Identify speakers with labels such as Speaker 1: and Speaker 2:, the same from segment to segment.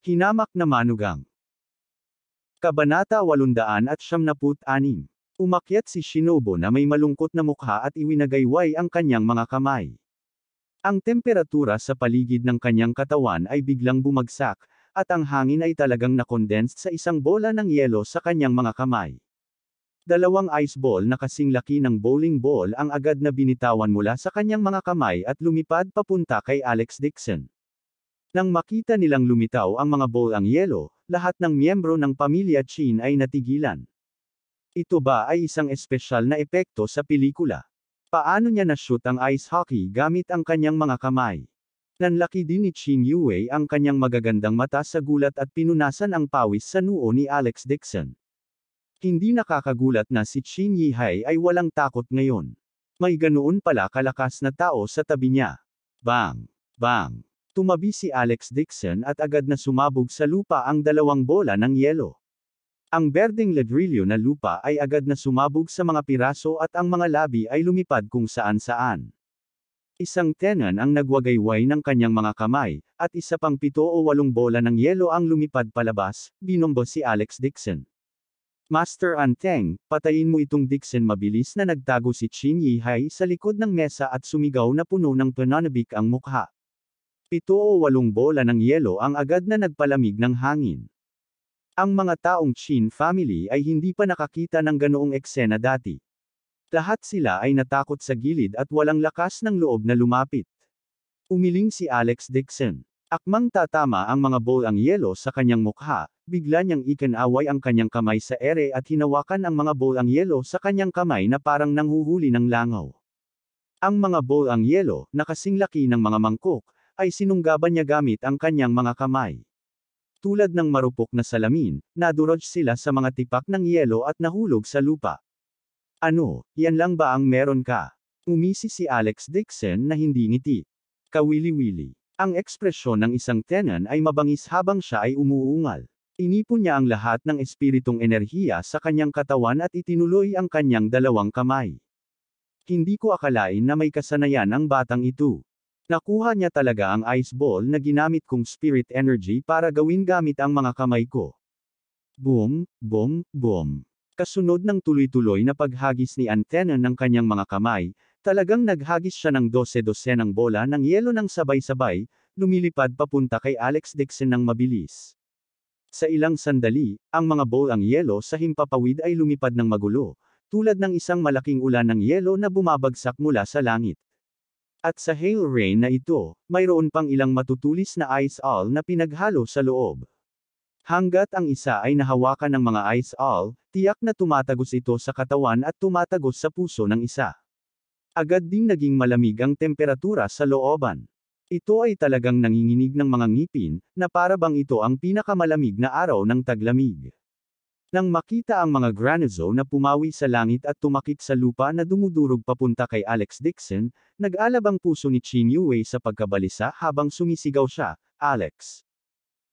Speaker 1: Hinamak na manugang. Kabanata 876. Umakyat si Shinobu na may malungkot na mukha at iwinagayway ang kanyang mga kamay. Ang temperatura sa paligid ng kanyang katawan ay biglang bumagsak, at ang hangin ay talagang nakondensed sa isang bola ng yelo sa kanyang mga kamay. Dalawang ice ball na kasing laki ng bowling ball ang agad na binitawan mula sa kanyang mga kamay at lumipad papunta kay Alex Dixon. Nang makita nilang lumitaw ang mga ball ang yelo, lahat ng miyembro ng pamilya Chin ay natigilan. Ito ba ay isang espesyal na epekto sa pelikula? Paano niya na-shoot ang ice hockey gamit ang kanyang mga kamay? Nanlaki din ni Chin Yue ang kanyang magagandang mata sa gulat at pinunasan ang pawis sa noo ni Alex Dixon. Hindi nakakagulat na si Chin Yihai ay walang takot ngayon. May ganoon pala kalakas na tao sa tabi niya. Bang! Bang! Tumabi si Alex Dixon at agad na sumabog sa lupa ang dalawang bola ng yelo. Ang berdeng ladrilyo na lupa ay agad na sumabog sa mga piraso at ang mga labi ay lumipad kung saan-saan. Isang tenan ang nagwagayway ng kanyang mga kamay, at isa pang 7 o 8 bola ng yelo ang lumipad palabas, binombo si Alex Dixon. Master Anteng, patayin mo itong Dixon. Mabilis na nagtago si Chin Yihai sa likod ng mesa at sumigaw na puno ng pananabik ang mukha. 7 o 8 bola ng yelo ang agad na nagpalamig ng hangin. Ang mga taong Chin family ay hindi pa nakakita ng ganoong eksena dati. Lahat sila ay natakot sa gilid at walang lakas ng loob na lumapit. Umiling si Alex Dixon. Akmang tatama ang mga ball ang yelo sa kanyang mukha, bigla niyang ikinaway ang kanyang kamay sa ere at hinawakan ang mga ball ang yelo sa kanyang kamay na parang nanghuhuli ng langaw. Ang mga ball ang yelo, na kasing laki ng mga mangkok, ay sinunggaban niya gamit ang kanyang mga kamay. Tulad ng marupok na salamin, nadurog sila sa mga tipak ng yelo at nahulog sa lupa. Ano, yan lang ba ang meron ka? Umisi si Alex Dixon na hindi ngiti. Kawili-wili. Ang ekspresyon ng isang tenan ay mabangis habang siya ay umuungal. Inipon niya ang lahat ng espiritong enerhiya sa kanyang katawan at itinuloy ang kanyang dalawang kamay. Hindi ko akalain na may kasanayan ang batang ito. Nakuha niya talaga ang ice ball na ginamit kong spirit energy para gawin gamit ang mga kamay ko. Boom, boom, boom. Kasunod ng tuloy-tuloy na paghagis ni Antena ng kanyang mga kamay, talagang naghagis siya ng 12 ng bola ng yelo ng sabay-sabay, lumilipad papunta kay Alex Dixon ng mabilis. Sa ilang sandali, ang mga ball ang yelo sa himpapawid ay lumipad ng magulo, tulad ng isang malaking ulan ng yelo na bumabagsak mula sa langit. At sa hail rain na ito, mayroon pang ilang matutulis na ice all na pinaghalo sa loob. Hanggat ang isa ay nahawakan ng mga ice all, tiyak na tumatagos ito sa katawan at tumatagos sa puso ng isa. Agad ding naging malamig ang temperatura sa looban. Ito ay talagang nanginginig ng mga ngipin, na para bang ito ang pinakamalamig na araw ng taglamig. Nang makita ang mga granizo na pumawi sa langit at tumakip sa lupa na dumudurog papunta kay Alex Dixon, nag-alab ang puso ni Chin Yue sa pagkabalisa habang sumisigaw siya, "Alex!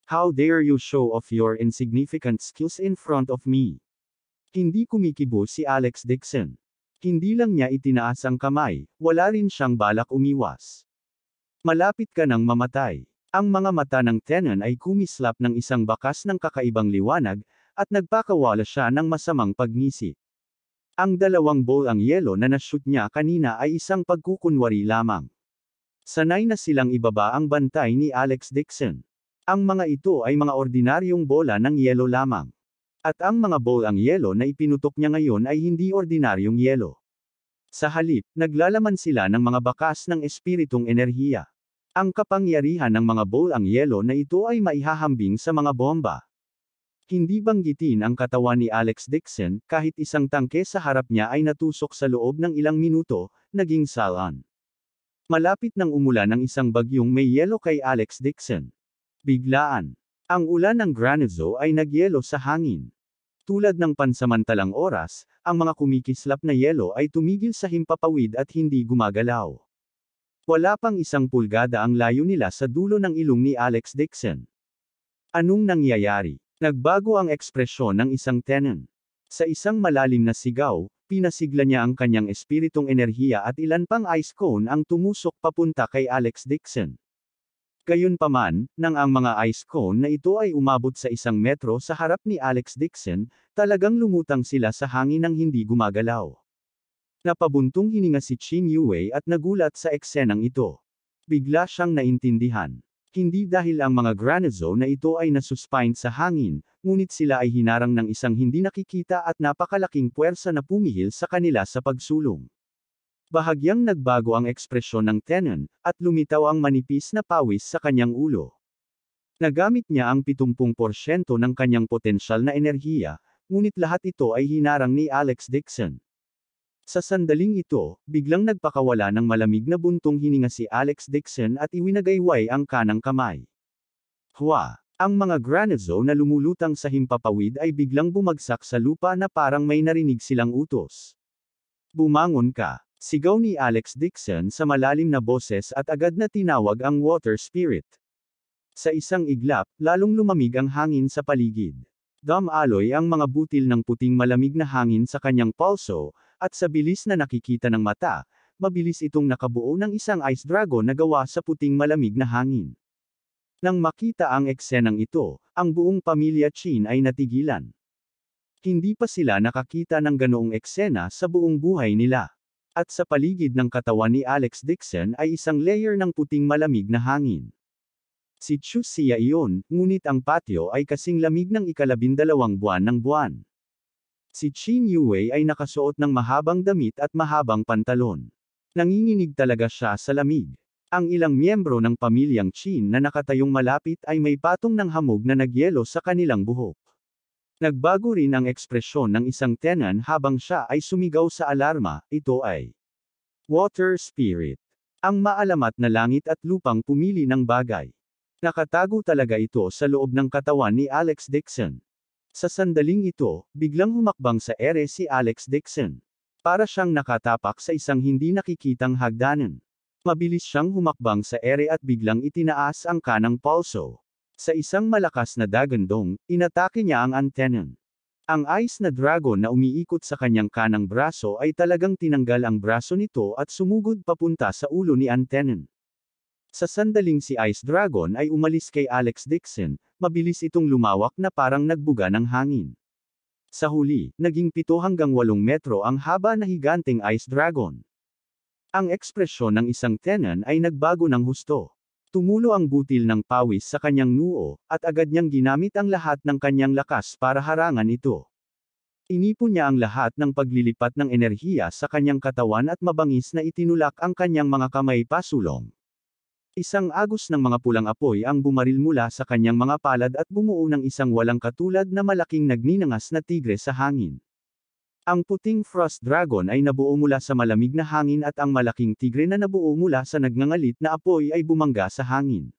Speaker 1: How dare you show off your insignificant skills in front of me?" Hindi kumikibo si Alex Dixon. Hindi lang niya itinaas ang kamay, wala rin siyang balak umiwas. Malapit ka nang mamatay. Ang mga mata ng tenan ay kumislap ng isang bakas ng kakaibang liwanag, at nagpakawala siya ng masamang pagngisi. Ang dalawang ball ang yelo na na-shoot niya kanina ay isang pagkukunwari lamang. Sanay na silang ibaba ang bantay ni Alex Dixon. Ang mga ito ay mga ordinaryong bola ng yelo lamang. At ang mga ball ang yelo na ipinutok niya ngayon ay hindi ordinaryong yelo. Sa halip, naglalaman sila ng mga bakas ng espiritong enerhiya. Ang kapangyarihan ng mga ball ang yelo na ito ay maihahambing sa mga bomba. Hindi banggitin ang katawan ni Alex Dixon, kahit isang tangke sa harap niya ay natusok sa loob ng ilang minuto, naging salon. Malapit nang umulan ng isang bagyong may yelo kay Alex Dixon. Biglaan. Ang ulan ng granizo ay nagyelo sa hangin. Tulad ng pansamantalang oras, ang mga kumikislap na yelo ay tumigil sa himpapawid at hindi gumagalaw. Wala pang 1 pulgada ang layo nila sa dulo ng ilong ni Alex Dixon. Anong nangyayari? Nagbago ang ekspresyon ng isang tenan. Sa isang malalim na sigaw, pinasigla niya ang kanyang espiritong enerhiya at ilan pang ice cone ang tumusok papunta kay Alex Dixon. Gayunpaman, nang ang mga ice cone na ito ay umabot sa 1 metro sa harap ni Alex Dixon, talagang lumutang sila sa hangin nang hindi gumagalaw. Napabuntong hininga si Qin Yue at nagulat sa eksenang ito. Bigla siyang naintindihan. Hindi dahil ang mga granizo na ito ay nasuspine sa hangin, ngunit sila ay hinarang ng isang hindi nakikita at napakalaking puwersa na pumihil sa kanila sa pagsulong. Bahagyang nagbago ang ekspresyon ng Tenon, at lumitaw ang manipis na pawis sa kanyang ulo. Nagamit niya ang 70% ng kanyang potensyal na enerhiya, ngunit lahat ito ay hinarang ni Alex Dixon. Sa sandaling ito, biglang nagpakawala ng malamig na buntong hininga si Alex Dixon at iwinagayway ang kanang kamay. Hua! Ang mga granizo na lumulutang sa himpapawid ay biglang bumagsak sa lupa na parang may narinig silang utos. Bumangon ka! Sigaw ni Alex Dixon sa malalim na boses at agad na tinawag ang water spirit. Sa isang iglap, lalong lumamig ang hangin sa paligid. Dumaloy ang mga butil ng puting malamig na hangin sa kanyang pulso, at sa bilis na nakikita ng mata, mabilis itong nakabuo ng isang ice dragon na gawa sa puting malamig na hangin. Nang makita ang eksenang ito, ang buong pamilya Qin ay natigilan. Hindi pa sila nakakita ng ganoong eksena sa buong buhay nila. At sa paligid ng katawan ni Alex Dixon ay isang layer ng puting malamig na hangin. Si Chu Xia iyon, ngunit ang patio ay kasing lamig ng 12 buwan ng buwan. Si Qin Yue ay nakasuot ng mahabang damit at mahabang pantalon. Nanginginig talaga siya sa lamig. Ang ilang miyembro ng pamilyang Qin na nakatayong malapit ay may patong ng hamog na nagyelo sa kanilang buhok. Nagbago rin ang ekspresyon ng isang Tenon habang siya ay sumigaw sa alarma, ito ay water spirit. Ang maalamat na langit at lupang pumili ng bagay. Nakatago talaga ito sa loob ng katawan ni Alex Dixon. Sa sandaling ito, biglang humakbang sa ere si Alex Dixon. Para siyang nakatapak sa isang hindi nakikitang hagdanan. Mabilis siyang humakbang sa ere at biglang itinaas ang kanang pulso. Sa isang malakas na dagandong, inatake niya ang antenan. Ang ice na dragon na umiikot sa kanyang kanang braso ay talagang tinanggal ang braso nito at sumugod papunta sa ulo ni antenan. Sa sandaling si Ice Dragon ay umalis kay Alex Dixon, mabilis itong lumawak na parang nagbuga ng hangin. Sa huli, naging 7 hanggang 8 metro ang haba na higanteng Ice Dragon. Ang ekspresyon ng isang Tenon ay nagbago ng husto. Tumulo ang butil ng pawis sa kanyang noo, at agad niyang ginamit ang lahat ng kanyang lakas para harangan ito. Inipon niya ang lahat ng paglilipat ng enerhiya sa kanyang katawan at mabangis na itinulak ang kanyang mga kamay pasulong. Isang agos ng mga pulang apoy ang bumaril mula sa kanyang mga palad at bumuo ng isang walang katulad na malaking nagninangas na tigre sa hangin. Ang puting Frost Dragon ay nabuo mula sa malamig na hangin at ang malaking tigre na nabuo mula sa nagngangalit na apoy ay bumangga sa hangin.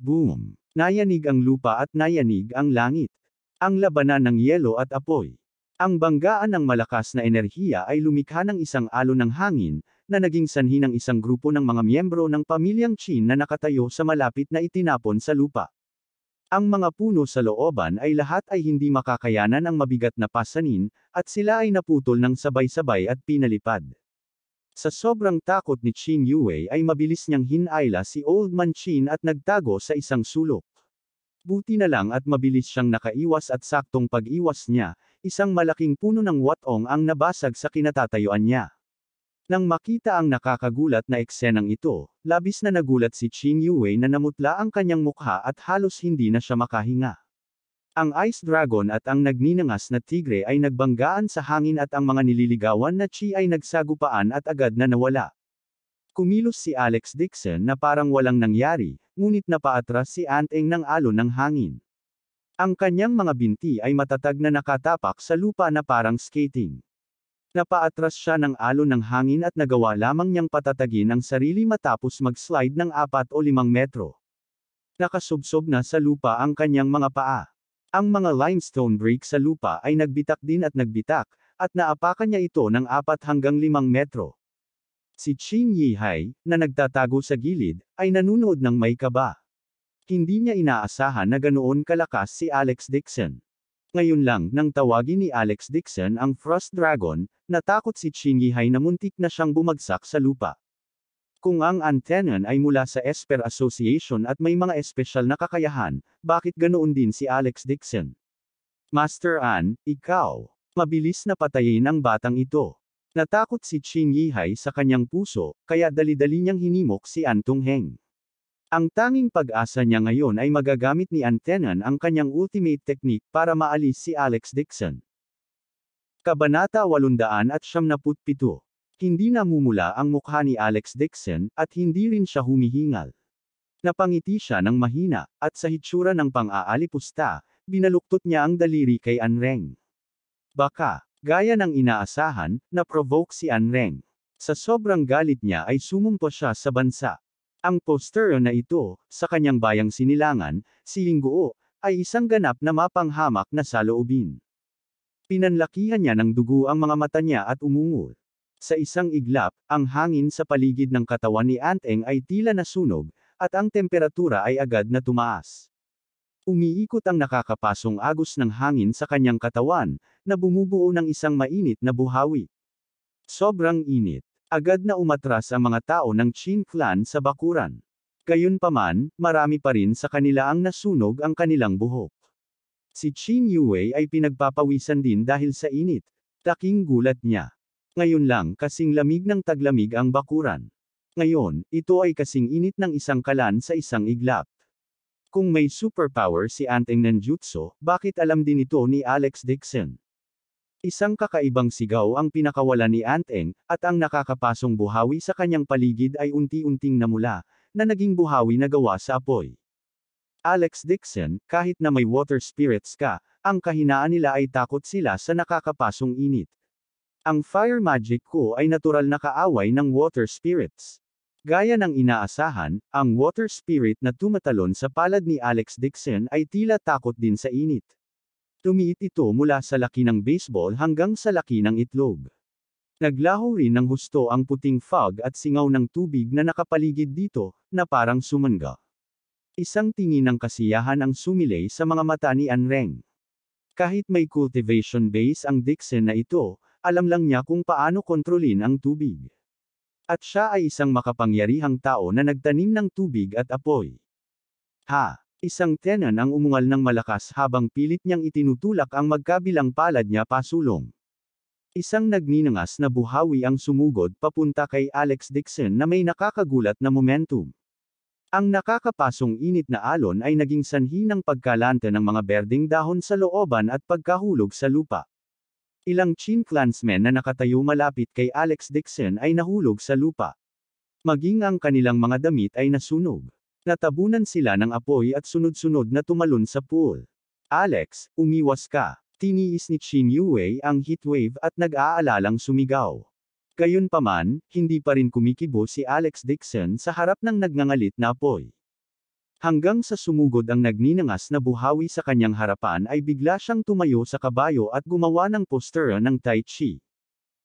Speaker 1: Boom! Nayanig ang lupa at nayanig ang langit. Ang labanan ng yelo at apoy. Ang banggaan ng malakas na enerhiya ay lumikha ng isang alon ng hangin, na naging sanhi ng isang grupo ng mga miyembro ng pamilyang Qin na nakatayo sa malapit na itinapon sa lupa. Ang mga puno sa looban ay lahat ay hindi makakayanan ang mabigat na pasanin, at sila ay naputol ng sabay-sabay at pinalipad. Sa sobrang takot ni Qin Yue ay mabilis niyang hinayla si Old Man Qin at nagtago sa isang sulok. Buti na lang at mabilis siyang nakaiwas at saktong pag-iwas niya, isang malaking puno ng watong ang nabasag sa kinatatayuan niya. Nang makita ang nakakagulat na eksenang ito, labis na nagulat si Qin Yue na namutla ang kanyang mukha at halos hindi na siya makahinga. Ang Ice Dragon at ang nagninangas na tigre ay nagbanggaan sa hangin at ang mga nililigawan na Qi ay nagsagupaan at agad na nawala. Kumilos si Alex Dixon na parang walang nangyari, ngunit napaatras si Anteng ng alon ng hangin. Ang kanyang mga binti ay matatag na nakatapak sa lupa na parang skating. Napaatras siya ng alon ng hangin at nagawa lamang niyang patatagin ang sarili matapos mag-slide ng 4 o 5 metro. Nakasubsob na sa lupa ang kanyang mga paa. Ang mga limestone brick sa lupa ay nagbitak din at nagbitak, at naapakan niya ito ng 4 hanggang 5 metro. Si Qin Yihai, na nagtatago sa gilid, ay nanunood ng may kaba. Hindi niya inaasahan na ganoon kalakas si Alex Dixon. Ngayon lang, nang tawagin ni Alex Dixon ang Frost Dragon, natakot si Qin Yihai na muntik na siyang bumagsak sa lupa. Kung ang Antenan ay mula sa Esper Association at may mga espesyal na kakayahan, bakit ganoon din si Alex Dixon? Master An, ikaw. Mabilis na patayin ang batang ito. Natakot si Qin Yihai sa kanyang puso, kaya dali-dali niyang hinimok si An Tungheng. Ang tanging pag-asa niya ngayon ay magagamit ni Antenan ang kanyang ultimate technique para maalis si Alex Dixon. Kabanata 877. Hindi namumula ang mukha ni Alex Dixon, at hindi rin siya humihingal. Napangiti siya ng mahina, at sa hitsura ng pang-aalipusta, binaluktot niya ang daliri kay Anreng. Baka, gaya ng inaasahan, na-provoke si Anreng. Sa sobrang galit niya ay sumumpa siya sa bansa. Ang poster na ito, sa kanyang bayang Sinilangan, si Yingguo, ay isang ganap na mapanghamak na saloobin. Pinanlakihan niya ng dugo ang mga mata niya at umungol. Sa isang iglap, ang hangin sa paligid ng katawan ni Anteng ay tila nasunog, at ang temperatura ay agad na tumaas. Umiikot ang nakakapasong agos ng hangin sa kanyang katawan, na bumubuo ng isang mainit na buhawi. Sobrang init. Agad na umatras ang mga tao ng Qin clan sa bakuran. Gayunpaman, marami pa rin sa kanila ang nasunog ang kanilang buhok. Si Qin Yue ay pinagpapawisan din dahil sa init. Laking gulat niya. Ngayon lang kasing lamig ng taglamig ang bakuran. Ngayon, ito ay kasing init ng isang kalan sa isang iglap. Kung may superpower si Anteng Ninjutsu, bakit alam din ito ni Alex Dixon? Isang kakaibang sigaw ang pinakawala ni Anteng, at ang nakakapasong buhawi sa kanyang paligid ay unti-unting namula, na naging buhawi na gawa sa apoy. Alex Dixon, kahit na may water spirits ka, ang kahinaan nila ay takot sila sa nakakapasong init. Ang fire magic ko ay natural na kaaway ng water spirits. Gaya ng inaasahan, ang water spirit na tumatalon sa palad ni Alex Dixon ay tila takot din sa init. Tumiit ito mula sa laki ng baseball hanggang sa laki ng itlog. Naglaho rin ng husto ang puting fog at singaw ng tubig na nakapaligid dito, na parang sumangga. Isang tingin ng kasiyahan ang sumilay sa mga mata ni Anreng. Kahit may cultivation base ang Dixon na ito, alam lang niya kung paano kontrolin ang tubig. At siya ay isang makapangyarihang tao na nagtanim ng tubig at apoy. Isang tenan ang umungal ng malakas habang pilit niyang itinutulak ang magkabilang palad niya pasulong. Isang nagninangas na buhawi ang sumugod papunta kay Alex Dixon na may nakakagulat na momentum. Ang nakakapasong init na alon ay naging sanhi ng pagkalante ng mga berdeng dahon sa looban at pagkahulog sa lupa. Ilang Qin clansmen na nakatayo malapit kay Alex Dixon ay nahulog sa lupa. Maging ang kanilang mga damit ay nasunog. Natabunan sila ng apoy at sunod-sunod na tumalon sa pool. Alex, umiwas ka. Tiniis ni Qin Yue ang heatwave at nag-aalalang sumigaw. Gayunpaman, hindi pa rin kumikibo si Alex Dixon sa harap ng nagngangalit na apoy. Hanggang sa sumugod ang nagninangas na buhawi sa kanyang harapan ay bigla siyang tumayo sa kabayo at gumawa ng postura ng Tai Chi.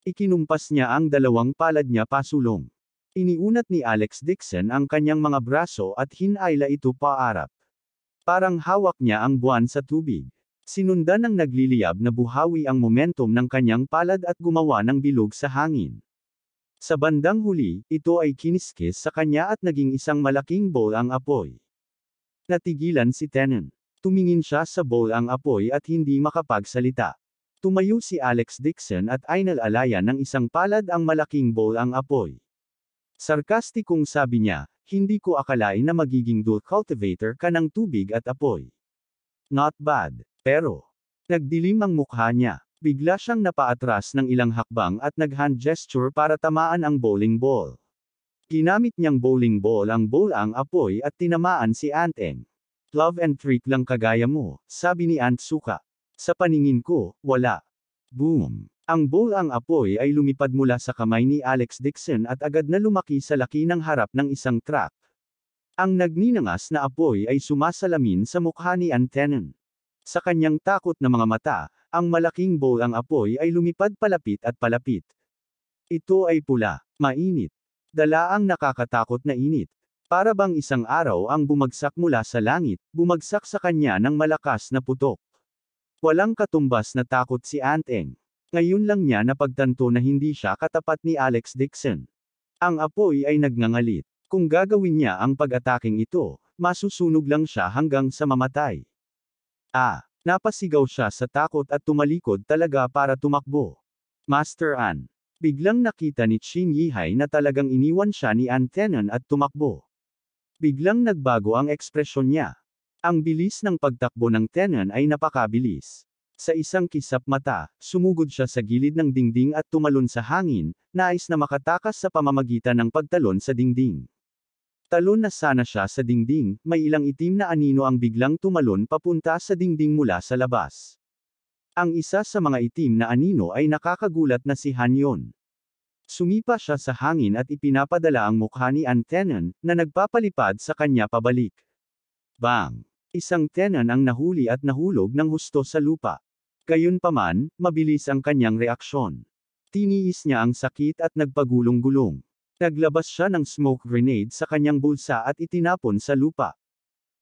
Speaker 1: Ikinumpas niya ang dalawang palad niya pasulong. Iniunat ni Alex Dixon ang kanyang mga braso at hinayla ito paarap. Parang hawak niya ang buwan sa tubig. Sinundan ng nagliliyab na buhawi ang momentum ng kanyang palad at gumawa ng bilog sa hangin. Sa bandang huli, ito ay kiniskis sa kanya at naging isang malaking bowl ang apoy. Natigilan si Tenan. Tumingin siya sa bowl ang apoy at hindi makapagsalita. Tumayo si Alex Dixon at ainal-alayan ng isang palad ang malaking bowl ang apoy. Sarkastikong sabi niya, hindi ko akalain na magiging dual cultivator ka ng tubig at apoy. Not bad. Pero, nagdilim ang mukha niya. Bigla siyang napaatras ng ilang hakbang at nag-hand gesture para tamaan ang bowling ball. Ginamit niyang bowling ball ang bowl ang apoy at tinamaan si Anteng. Love and trick lang kagaya mo, sabi ni Aunt Suka. Sa paningin ko, wala. Boom. Ang bowl ang apoy ay lumipad mula sa kamay ni Alex Dixon at agad na lumaki sa laki ng harap ng isang truck. Ang nagninangas na apoy ay sumasalamin sa mukha ni Antenan. Sa kanyang takot na mga mata, ang malaking bowl ang apoy ay lumipad palapit at palapit. Ito ay pula, mainit. Dalaang nakakatakot na init. Para bang isang araw ang bumagsak mula sa langit, bumagsak sa kanya ng malakas na putok. Walang katumbas na takot si Anteng. Ngayon lang niya napagtanto na hindi siya katapat ni Alex Dixon. Ang apoy ay nagngangalit. Kung gagawin niya ang pag-ataking ito, masusunog lang siya hanggang sa mamatay. Napasigaw siya sa takot at tumalikod talaga para tumakbo. Master An. Biglang nakita ni Qin Yihai na talagang iniwan siya ni An Tenon at tumakbo. Biglang nagbago ang ekspresyon niya. Ang bilis ng pagtakbo ng Tenon ay napakabilis. Sa isang kisap mata, sumugod siya sa gilid ng dingding at tumalon sa hangin, nais na makatakas sa pamamagitan ng pagtalon sa dingding. Talon na sana siya sa dingding, may ilang itim na anino ang biglang tumalon papunta sa dingding mula sa labas. Ang isa sa mga itim na anino ay nakakagulat na si Han Yon. Sumipa siya sa hangin at ipinapadala ang mukha ni An Tenon, na nagpapalipad sa kanya pabalik. Bang! Isang tenon ang nahuli at nahulog ng husto sa lupa. Gayunpaman, mabilis ang kanyang reaksyon. Tiniis niya ang sakit at nagpagulong-gulong. Naglabas siya ng smoke grenade sa kanyang bulsa at itinapon sa lupa.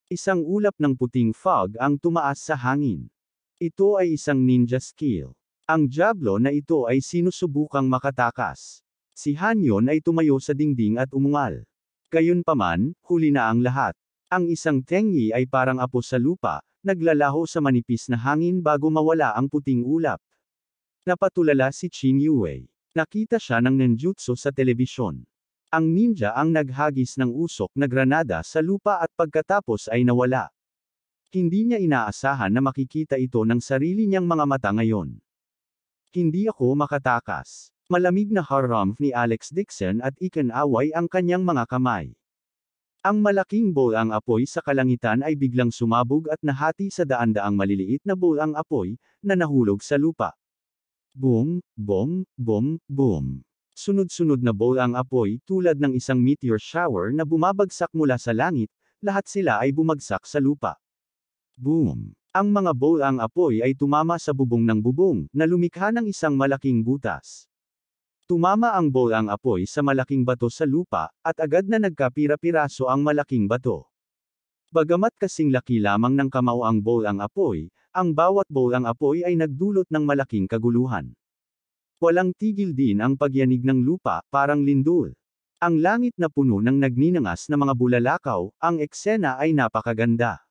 Speaker 1: Isang ulap ng puting fog ang tumaas sa hangin. Ito ay isang ninja skill. Ang Diablo na ito ay sinusubukang makatakas. Si Han Yon ay tumayo sa dingding at umungal. Gayunpaman, huli na ang lahat. Ang isang Tengyi ay parang apo sa lupa, naglalaho sa manipis na hangin bago mawala ang puting ulap. Napatulala si Qin Yue. Nakita siya ng ninjutsu sa telebisyon. Ang ninja ang naghagis ng usok na granada sa lupa at pagkatapos ay nawala. Hindi niya inaasahan na makikita ito ng sarili niyang mga mata ngayon. Hindi ako makatakas. Malamig na haramf ni Alex Dixon at ikinaway ang kanyang mga kamay. Ang malaking bolang apoy sa kalangitan ay biglang sumabog at nahati sa daan-daang maliliit na bolang apoy, na nahulog sa lupa. Boom, boom, boom, boom. Sunod-sunod na bolang apoy tulad ng isang meteor shower na bumabagsak mula sa langit, lahat sila ay bumagsak sa lupa. Boom! Ang mga bolang apoy ay tumama sa bubong ng bubong, na lumikha ng isang malaking butas. Tumama ang bolang apoy sa malaking bato sa lupa, at agad na nagkapira-piraso ang malaking bato. Bagamat kasing laki lamang ng kamao ang bolang apoy, ang bawat bolang apoy ay nagdulot ng malaking kaguluhan. Walang tigil din ang pagyanig ng lupa, parang lindol. Ang langit na puno ng nagninangas na mga bulalakaw, ang eksena ay napakaganda.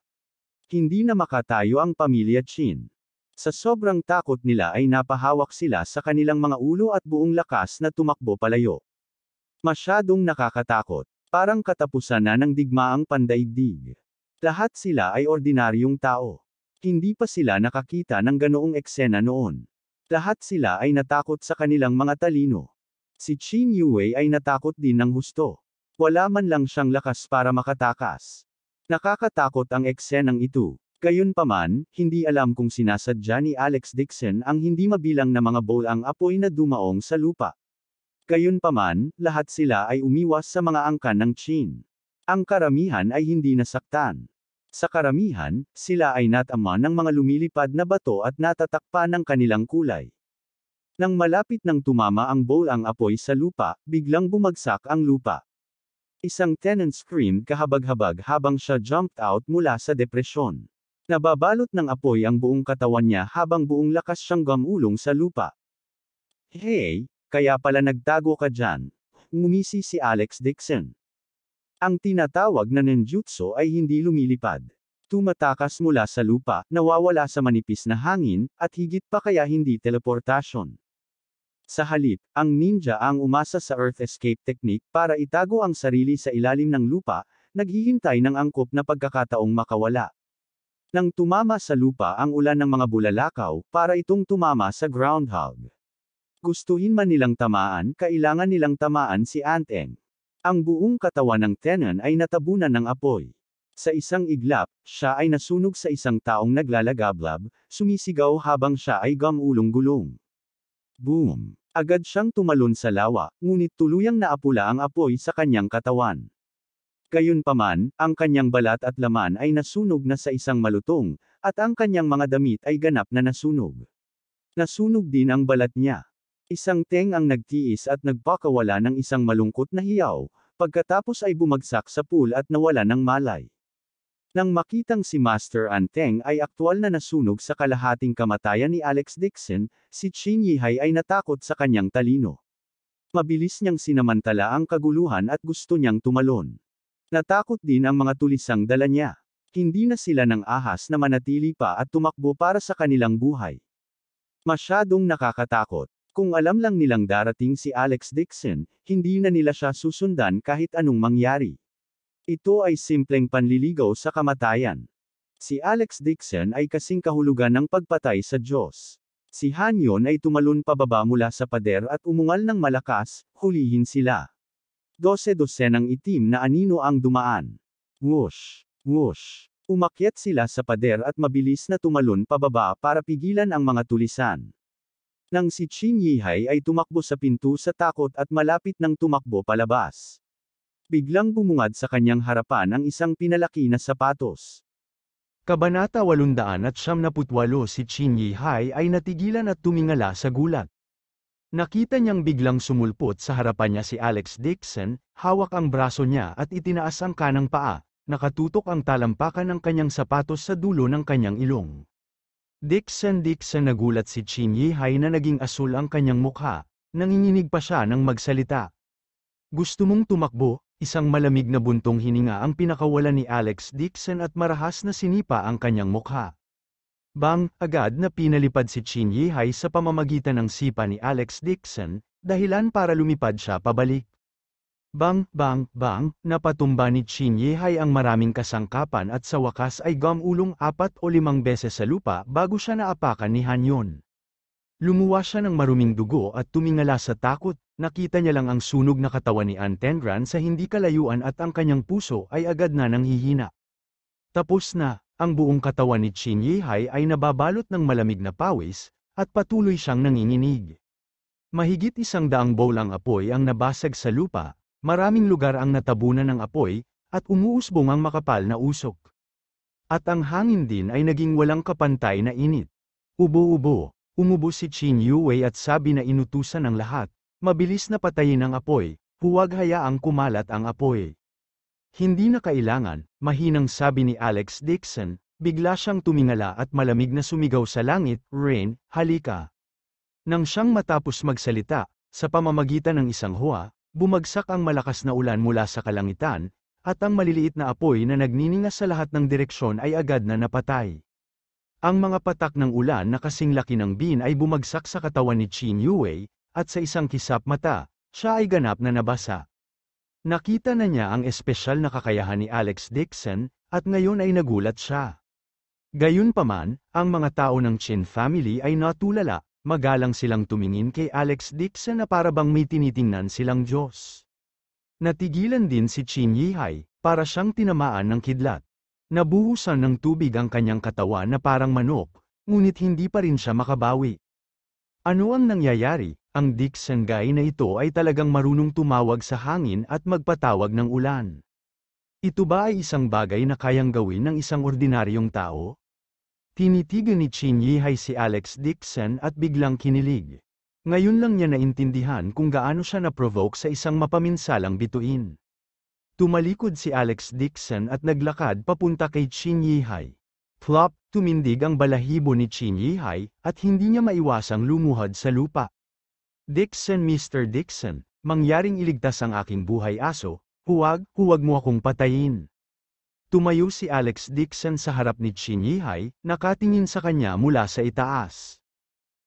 Speaker 1: Hindi na makatayo ang pamilya Qin. Sa sobrang takot nila ay napahawak sila sa kanilang mga ulo at buong lakas na tumakbo palayo. Masyadong nakakatakot. Parang katapusan na ng digmaang pandaigdig. Lahat sila ay ordinaryong tao. Hindi pa sila nakakita ng ganoong eksena noon. Lahat sila ay natakot sa kanilang mga talino. Si Qin Yue ay natakot din ng husto. Wala man lang siyang lakas para makatakas. Nakakatakot ang eksenang ito. Gayunpaman, hindi alam kung sinasadya ni Alex Dixon ang hindi mabilang na mga bolang apoy na dumaong sa lupa. Gayunpaman, lahat sila ay umiwas sa mga angkan ng Qin. Ang karamihan ay hindi nasaktan. Sa karamihan, sila ay natama ng mga lumilipad na bato at natatakpan ng kanilang kulay. Nang malapit nang tumama ang bolang apoy sa lupa, biglang bumagsak ang lupa. Isang tenant screamed kahabag-habag habang siya jumped out mula sa depresyon. Nababalot ng apoy ang buong katawan niya habang buong lakas siyang gumulong sa lupa. Hey, kaya pala nagtago ka dyan. Ngumisi si Alex Dixon. Ang tinatawag na ninjutsu ay hindi lumilipad. Tumatakas mula sa lupa, nawawala sa manipis na hangin, at higit pa kaya hindi teleportasyon. Sa halip, ang ninja ang umasa sa earth escape technique para itago ang sarili sa ilalim ng lupa, naghihintay ng angkop na pagkakataong makawala. Nang tumama sa lupa ang ulan ng mga bulalakaw, para itong tumama sa groundhog. Gustuhin man nilang tamaan, kailangan nilang tamaan si Anteng. Ang buong katawan ng Tenon ay natabunan ng apoy. Sa isang iglap, siya ay nasunog sa isang taong naglalagablab, sumisigaw habang siya ay gumulong-gulong. Boom! Agad siyang tumalon sa lawa, ngunit tuluyang naapula ang apoy sa kanyang katawan. Gayunpaman, ang kanyang balat at laman ay nasunog na sa isang malutong, at ang kanyang mga damit ay ganap na nasunog. Nasunog din ang balat niya. Isang teng ang nagtiis at nagpakawala ng isang malungkot na hiyaw, pagkatapos ay bumagsak sa pool at nawala ng malay. Nang makitang si Master Anteng ay aktwal na nasunog sa kalahating kamatayan ni Alex Dixon, si Qin Yihai ay natakot sa kanyang talino. Mabilis niyang sinamantala ang kaguluhan at gusto niyang tumalon. Natakot din ang mga tulisang dala niya. Hindi na sila ng ahas na manatili pa at tumakbo para sa kanilang buhay. Masyadong nakakatakot. Kung alam lang nilang darating si Alex Dixon, hindi na nila siya susundan kahit anong mangyari. Ito ay simpleng panliligaw sa kamatayan. Si Alex Dixon ay kasing kahulugan ng pagpatay sa Diyos. Si Hanyon ay tumalon pababa mula sa pader at umungal ng malakas, hulihin sila. 12-dosenang itim na anino ang dumaan. Whoosh! Whoosh! Umakyat sila sa pader at mabilis na tumalon pababa para pigilan ang mga tulisan. Nang si Qin Yihai ay tumakbo sa pinto sa takot at malapit nang tumakbo palabas. Biglang bumungad sa kanyang harapan ang isang pinalaki na sapatos.
Speaker 2: Kabanata 878. Si Qin Yihai ay natigilan at tumingala sa gulat. Nakita niyang biglang sumulpot sa harapan niya si Alex Dixon, hawak ang braso niya at itinaas ang kanang paa, nakatutok ang talampakan ng kanyang sapatos sa dulo ng kanyang ilong. Dixon nagulat si Qin Yihai na naging asul ang kanyang mukha, nanginginig pa siya nang magsalita. Gusto mong tumakbo? Isang malamig na buntong hininga ang pinakawalan ni Alex Dixon at marahas na sinipa ang kanyang mukha. Bang, agad na pinalipad si Qin Yihai sa pamamagitan ng sipa ni Alex Dixon, dahilan para lumipad siya pabalik. Bang, napatumba ni Qin Yihai ang maraming kasangkapan at sa wakas ay gumulong 4 o 5 beses sa lupa bago siya naapakan ni Hanyon. Lumuwa siya ng maruming dugo at tumingala sa takot, nakita niya lang ang sunog na katawan ni Antendran sa hindi kalayuan at ang kanyang puso ay agad na nanghihina. Tapos na, ang buong katawan ni Qin Yihai ay nababalot ng malamig na pawis, at patuloy siyang nanginginig. Mahigit 100 bowlang apoy ang nabasag sa lupa, maraming lugar ang natabunan ng apoy, at umuusbong ang makapal na usok. At ang hangin din ay naging walang kapantay na init. Ubo-ubo. Umubo si Qin Yue at sabi na inutusan ng lahat, mabilis na patayin ang apoy, huwag hayaang kumalat ang apoy. Hindi na kailangan, mahinang sabi ni Alex Dixon, bigla siyang tumingala at malamig na sumigaw sa langit, Rain, halika. Nang siyang matapos magsalita, sa pamamagitan ng isang hua, bumagsak ang malakas na ulan mula sa kalangitan, at ang maliliit na apoy na nagniningas sa lahat ng direksyon ay agad na napatay. Ang mga patak ng ulan na kasing laki ng bin ay bumagsak sa katawan ni Qin Yue, at sa isang kisap mata, siya ay ganap na nabasa. Nakita na niya ang espesyal na kakayahan ni Alex Dixon, at ngayon ay nagulat siya. Gayunpaman, ang mga tao ng Qin family ay natulala, magalang silang tumingin kay Alex Dixon na para bang may tinitingnan silang Diyos. Natigilan din si Qin Yihai, para siyang tinamaan ng kidlat. Nabuhusan ng tubig ang kanyang katawan na parang manok, ngunit hindi pa rin siya makabawi. Ano ang nangyayari? Ang Dixon guy na ito ay talagang marunong tumawag sa hangin at magpatawag ng ulan. Ito ba ay isang bagay na kayang gawin ng isang ordinaryong tao? Tinitigan ni Qin Yihai si Alex Dixon at biglang kinilig. Ngayon lang niya naintindihan kung gaano siya na-provoke sa isang mapaminsalang bituin. Tumalikod si Alex Dixon at naglakad papunta kay Qin Yihai. Plop, tumindig ang balahibo ni Qin Yihai, at hindi niya maiwasang lumuhod sa lupa. Dixon, Mr. Dixon, mangyaring iligtas ang aking buhay aso, huwag mo akong patayin. Tumayo si Alex Dixon sa harap ni Qin Yihai, nakatingin sa kanya mula sa itaas.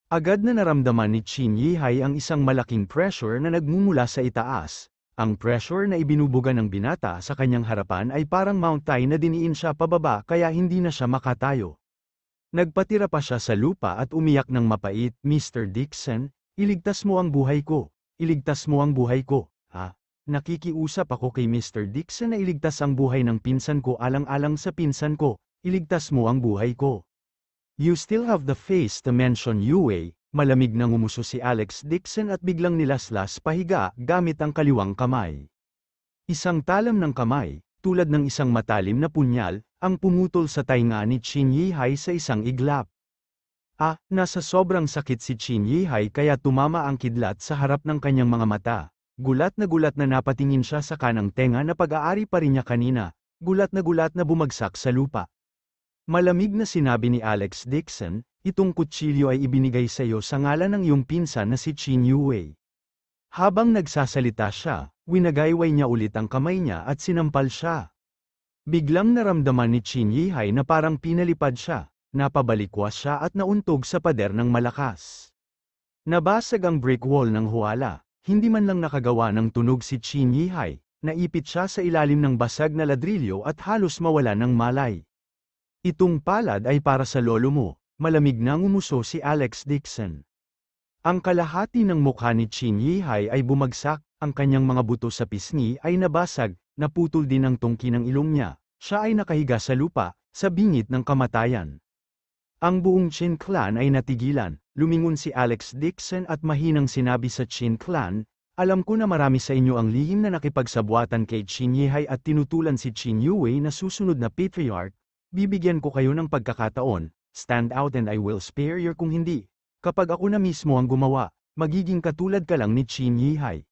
Speaker 2: Agad na naramdaman ni Qin Yihai ang isang malaking pressure na nagmumula sa itaas. Ang pressure na ibinubuga ng binata sa kanyang harapan ay parang mountain na diniin siya pababa kaya hindi na siya makatayo. Nagpatira pa siya sa lupa at umiyak ng mapait, Mr. Dixon, iligtas mo ang buhay ko, iligtas mo ang buhay ko, ha? Nakikiusap ako kay Mr. Dixon na iligtas ang buhay ng pinsan ko alang-alang sa pinsan ko, iligtas mo ang buhay ko. You still have the face to mention Yue. Malamig na ngumuso si Alex Dixon at biglang nilaslas pahiga gamit ang kaliwang kamay. Isang talam ng kamay, tulad ng isang matalim na punyal, ang pumutol sa tainga ni Qin Yihai sa isang iglap. Nasa sobrang sakit si Qin Yihai kaya tumama ang kidlat sa harap ng kanyang mga mata. Gulat na napatingin siya sa kanang tenga na pag-aari pa rin niya kanina, gulat na bumagsak sa lupa. Malamig na sinabi ni Alex Dixon, itong kutsilyo ay ibinigay sa iyo sa ngalan ng iyong pinsan na si Qin Yue. Habang nagsasalita siya, winagayway niya ulit ang kamay niya at sinampal siya. Biglang naramdaman ni Qin Yihai na parang pinalipad siya, napabalikwas siya at nauntog sa pader ng malakas. Nabasag ang brick wall ng huwala, hindi man lang nakagawa ng tunog si Qin Yihai, naipit siya sa ilalim ng basag na ladrilyo at halos mawala ng malay. Itong palad ay para sa lolo mo, malamig na ngumuso si Alex Dixon. Ang kalahati ng mukha ni Qin Yihai ay bumagsak, ang kanyang mga buto sa pisngi ay nabasag, naputol din ang tungki ng ilong niya, siya ay nakahiga sa lupa, sa bingit ng kamatayan. Ang buong Qin clan ay natigilan, lumingon si Alex Dixon at mahinang sinabi sa Qin clan, alam ko na marami sa inyo ang lihim na nakipagsabwatan kay Qin Yihai at tinutulan si Qin Yue na susunod na patriarch, bibigyan ko kayo ng pagkakataon, stand out and I will spare you kung hindi. Kapag ako na mismo ang gumawa, magiging katulad ka lang ni Qin Yihai.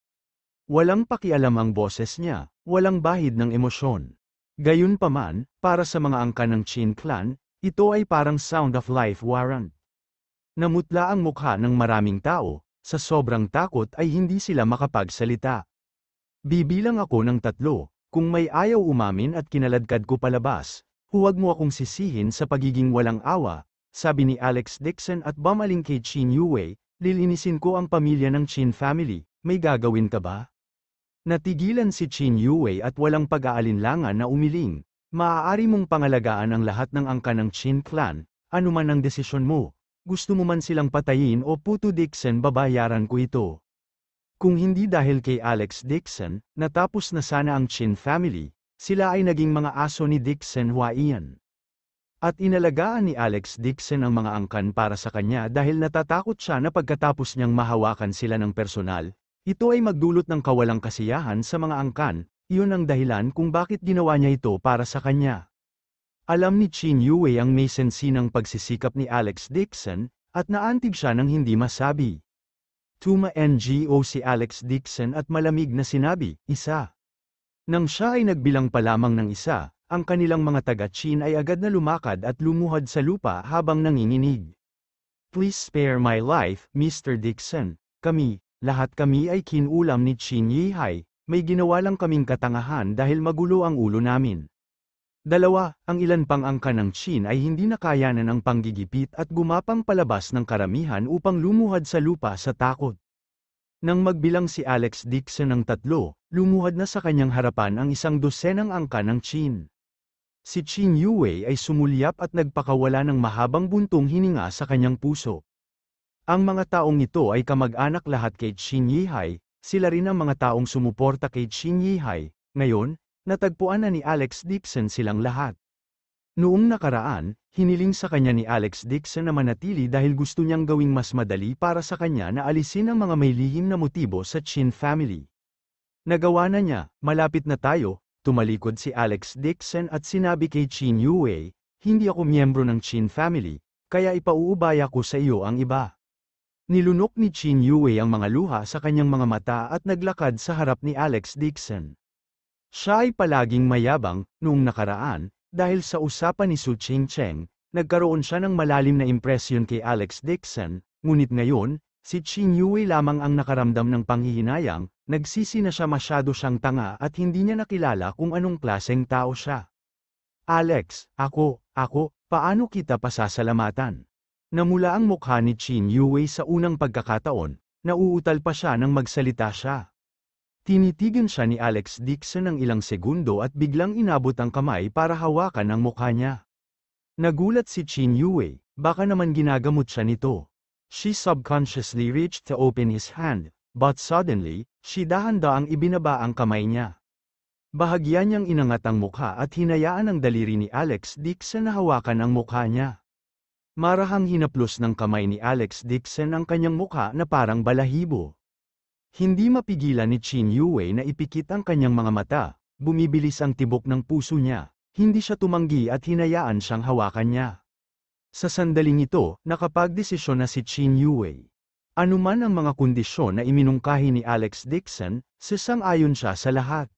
Speaker 2: Walang pakialam ang boses niya, walang bahid ng emosyon. Gayunpaman, para sa mga angka ng Qin clan, ito ay parang sound of life warrant. Namutla ang mukha ng maraming tao, sa sobrang takot ay hindi sila makapagsalita. Bibilang ako ng 3, kung may ayaw umamin at kinaladkad ko palabas, huwag mo akong sisihin sa pagiging walang awa, sabi ni Alex Dixon at bumaling kay Qin Yue, lilinisin ko ang pamilya ng Qin family, may gagawin ka ba? Natigilan si Qin Yue at walang pag-aalinlangan na umiling, maaari mong pangalagaan ang lahat ng angka ng Qin clan, anuman ang desisyon mo, gusto mo man silang patayin o puto Dixon babayaran ko ito. Kung hindi dahil kay Alex Dixon, natapos na sana ang Qin family, sila ay naging mga aso ni Dixon Huaiyan. At inalagaan ni Alex Dixon ang mga angkan para sa kanya dahil natatakot siya na pagkatapos niyang mahawakan sila ng personal, ito ay magdulot ng kawalang kasiyahan sa mga angkan, iyon ang dahilan kung bakit ginawa niya ito para sa kanya. Alam ni Qin Yue ang may sensinang pagsisikap ni Alex Dixon, at naantig siya ng hindi masabi. Tuma-ngo si Alex Dixon at malamig na sinabi, isa. Nang siya ay nagbilang pa lamang ng isa, ang kanilang mga taga-Qin ay agad na lumakad at lumuhad sa lupa habang nanginginig. Please spare my life, Mr. Dixon. Lahat kami ay kinulam ni Qin Yihai, may ginawa lang kaming katangahan dahil magulo ang ulo namin. 2, ang ilan pang angka ng Qin ay hindi nakayanan ang panggigipit at gumapang palabas ng karamihan upang lumuhad sa lupa sa takot. Nang magbilang si Alex Dixon ng 3, lumuhad na sa kanyang harapan ang 100 angka ng Qin. Si Qin Yue ay sumulyap at nagpakawala ng mahabang buntong hininga sa kanyang puso. Ang mga taong ito ay kamag-anak lahat kay Qin Yihai, sila rin ang mga taong sumuporta kay Qin Yihai, ngayon, natagpuan na ni Alex Dixon silang lahat. Noong nakaraan, hiniling sa kanya ni Alex Dixon na manatili dahil gusto niyang gawing mas madali para sa kanya na alisin ang mga may lihim na motibo sa Qin family. Nagawa na niya, malapit na tayo, tumalikod si Alex Dixon at sinabi kay Qin Yue, hindi ako miyembro ng Qin family, kaya ipauubaya ko sa iyo ang iba. Nilunok ni Qin Yue ang mga luha sa kanyang mga mata at naglakad sa harap ni Alex Dixon. Siya ay palaging mayabang, noong nakaraan, dahil sa usapan ni Su Chingcheng, nagkaroon siya ng malalim na impresyon kay Alex Dixon, ngunit ngayon, si Qin Yue lamang ang nakaramdam ng panghihinayang, nagsisi na siya masyado siyang tanga at hindi niya nakilala kung anong klaseng tao siya. Alex, paano kita pasasalamatan? Namula ang mukha ni Qin Yue sa unang pagkakataon, nauutal pa siya nang magsalita siya. Tinitigan siya ni Alex Dixon ng ilang segundo at biglang inabot ang kamay para hawakan ang mukha niya. Nagulat si Qin Yue, baka naman ginagamot siya nito. She subconsciously reached to open his hand, but suddenly, she dahan-daang ibinaba ang kamay niya. Bahagya niyang inangat ang mukha at hinayaan ang daliri ni Alex Dixon na hawakan ang mukha niya. Marahang hinaplos ng kamay ni Alex Dixon ang kanyang mukha na parang balahibo. Hindi mapigilan ni Qin Yue na ipikit ang kanyang mga mata, bumibilis ang tibok ng puso niya, hindi siya tumanggi at hinayaan siyang hawakan niya. Sa sandaling ito, nakapagdesisyon na si Qin Yue. Anuman ang mga kondisyon na iminungkahi ni Alex Dixon, sasang-ayon siya sa lahat.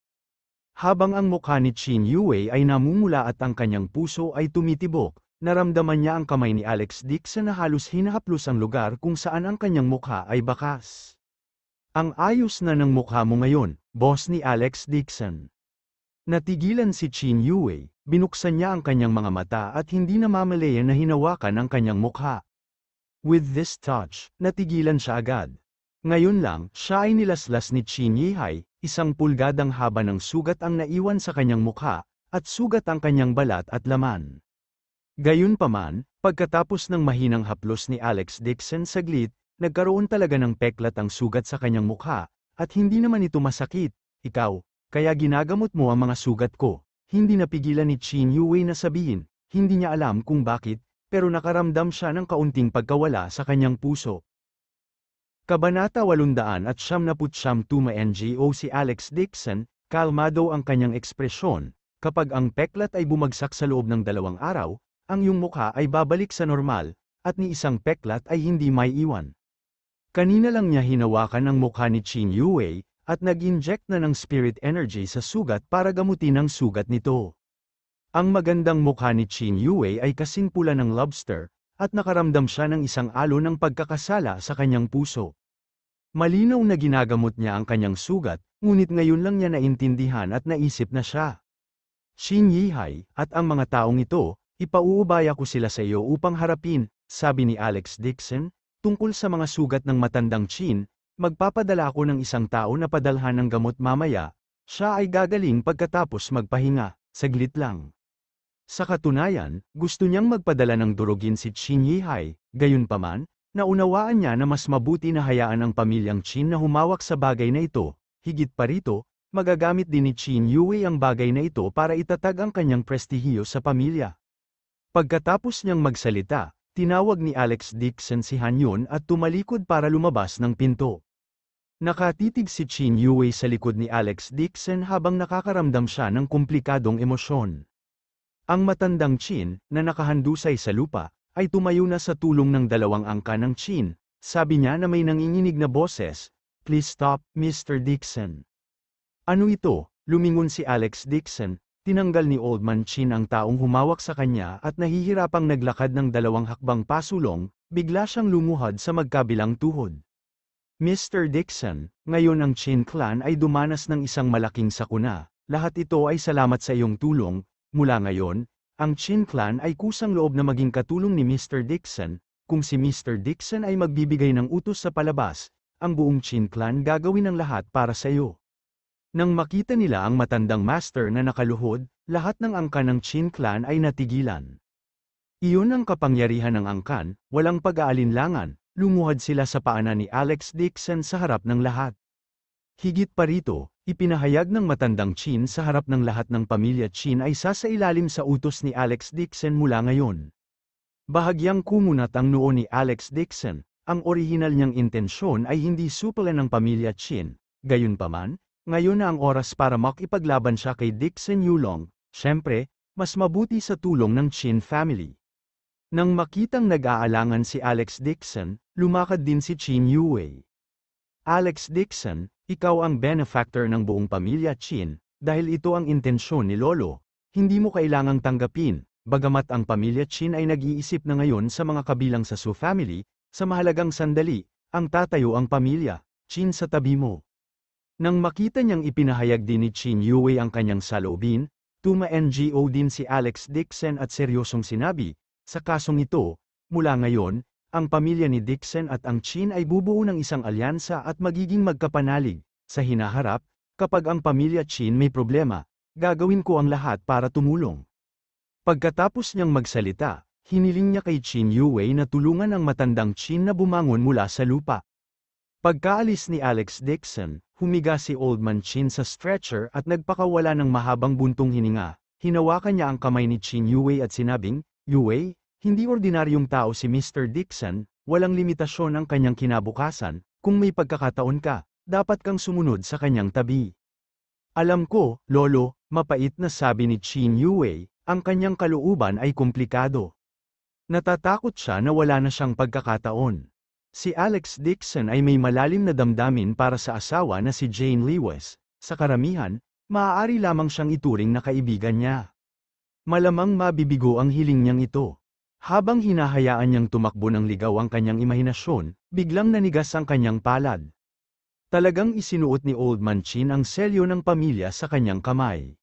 Speaker 2: Habang ang mukha ni Qin Yue ay namumula at ang kanyang puso ay tumitibok, naramdaman niya ang kamay ni Alex Dixon na halos hinahaplos ang lugar kung saan ang kanyang mukha ay bakas. Ang ayos na ng mukha mo ngayon, boss ni Alex Dixon. Natigilan si Chin Yue, binuksan niya ang kanyang mga mata at hindi namamalayan na hinawakan ang kanyang mukha. With this touch, natigilan siya agad. Ngayon lang, siya ay nilaslas ni Chin Yihai, 1 pulgadang haba ng sugat ang naiwan sa kanyang mukha, at sugat ang kanyang balat at laman. Gayunpaman, pagkatapos ng mahinang haplos ni Alex Dixon saglit, nagkaroon talaga ng peklat ang sugat sa kanyang mukha, at hindi naman ito masakit. Ikaw, kaya ginagamot mo ang mga sugat ko. Hindi napigilan ni Chin Yue na sabihin, hindi niya alam kung bakit, pero nakaramdam siya ng kaunting pagkawala sa kanyang puso. Kabanata 879 Tuma NGO si Alex Dixon, kalmado ang kanyang ekspresyon, kapag ang peklat ay bumagsak sa loob ng 2 araw, ang iyong mukha ay babalik sa normal, at ni isang peklat ay hindi may iwan. Kanina lang niya hinawakan ang mukha ni Chin Yue, at nag-inject na ng spirit energy sa sugat para gamutin ang sugat nito. Ang magandang mukha ni Chin Yue ay kasing pula ng lobster, at nakaramdam siya ng isang alon ng pagkakasala sa kanyang puso. Malinaw na ginagamot niya ang kanyang sugat, ngunit ngayon lang niya naintindihan at naisip na siya. Chin Yihai, at ang mga taong ito, ipauubaya ko sila sa iyo upang harapin, sabi ni Alex Dixon. Tungkol sa mga sugat ng matandang Chin, magpapadala ako ng isang tao na padalhan ng gamot mamaya, siya ay gagaling pagkatapos magpahinga, saglit lang. Sa katunayan, gusto niyang magpadala ng durugin si Chin Yihai, gayunpaman, naunawaan niya na mas mabuti na hayaan ang pamilyang Chin na humawak sa bagay na ito, higit pa rito, magagamit din ni Chin Yue ang bagay na ito para itatag ang kanyang prestihiyo sa pamilya. Pagkatapos niyang magsalita, tinawag ni Alex Dixon si Han Yun at tumalikod para lumabas ng pinto. Nakatitig si Chin Yue sa likod ni Alex Dixon habang nakakaramdam siya ng komplikadong emosyon. Ang matandang Chin, na nakahandusay sa lupa, ay tumayo na sa tulong ng 2 angka ng Chin. Sabi niya na may nanginginig na boses, "Please stop, Mr. Dixon." Ano ito? Lumingon si Alex Dixon. Tinanggal ni Old Man Chin ang taong humawak sa kanya at nahihirapang naglakad ng 2 hakbang pasulong, bigla siyang lumuhad sa magkabilang tuhod. Mr. Dixon, ngayon ang Chin clan ay dumanas ng isang malaking sakuna, lahat ito ay salamat sa iyong tulong. Mula ngayon, ang Chin clan ay kusang loob na maging katulong ni Mr. Dixon. Kung si Mr. Dixon ay magbibigay ng utos sa palabas, ang buong Chin clan gagawin ang lahat para sa iyo. Nang makita nila ang matandang master na nakaluhod, lahat ng angkan ng Chin clan ay natigilan. Iyon ang kapangyarihan ng angkan, walang pag-aalinlangan, lumuhad sila sa paanan ni Alex Dixon sa harap ng lahat. Higit pa rito, ipinahayag ng matandang Chin sa harap ng lahat ng pamilya Chin ay sasailalim sa utos ni Alex Dixon mula ngayon. Bahagyang kumunat ang noo ni Alex Dixon, ang orihinal niyang intensyon ay hindi supalan ng pamilya Chin, gayunpaman, ngayon na ang oras para makipaglaban siya kay Dixon Yulong, syempre, mas mabuti sa tulong ng Chin family. Nang makitang nag-aalangan si Alex Dixon, lumakad din si Chin Yue. Alex Dixon, ikaw ang benefactor ng buong pamilya Chin, dahil ito ang intensyon ni Lolo, hindi mo kailangang tanggapin, bagamat ang pamilya Chin ay nag-iisip na ngayon sa mga kabilang sa Su family, sa mahalagang sandali, ang tatayo ang pamilya, Chin sa tabi mo. Nang makita niyang ipinahayag din ni Chin Yue ang kanyang saloobin, Tuma NGO din si Alex Dixon at seryosong sinabi, sa kasong ito, mula ngayon, ang pamilya ni Dixon at ang Chin ay bubuo ng isang alyansa at magiging magkapanalig. Sa hinaharap, kapag ang pamilya Chin may problema, gagawin ko ang lahat para tumulong. Pagkatapos niyang magsalita, hiniling niya kay Chin Yue na tulungan ang matandang Chin na bumangon mula sa lupa. Pagkaalis ni Alex Dixon, humiga si Old Man Chin sa stretcher at nagpakawala ng mahabang buntong hininga. Hinawakan niya ang kamay ni Chin Yue at sinabing, "Yue, hindi ordinaryong tao si Mr. Dixon, walang limitasyon ang kanyang kinabukasan, kung may pagkakataon ka, dapat kang sumunod sa kanyang tabi." "Alam ko, Lolo," mapait na sabi ni Chin Yue, ang kanyang kalooban ay komplikado. Natatakot siya na wala na siyang pagkakataon. Si Alex Dixon ay may malalim na damdamin para sa asawa na si Jane Lewis. Sa karamihan, maaari lamang siyang ituring na kaibigan niya. Malamang mabibigo ang hiling niyang ito. Habang hinahayaan niyang tumakbo ng ligaw ang kanyang imahinasyon, biglang nanigas ang kanyang palad. Talagang isinuot ni Old Man Chin ang selyo ng pamilya sa kanyang kamay.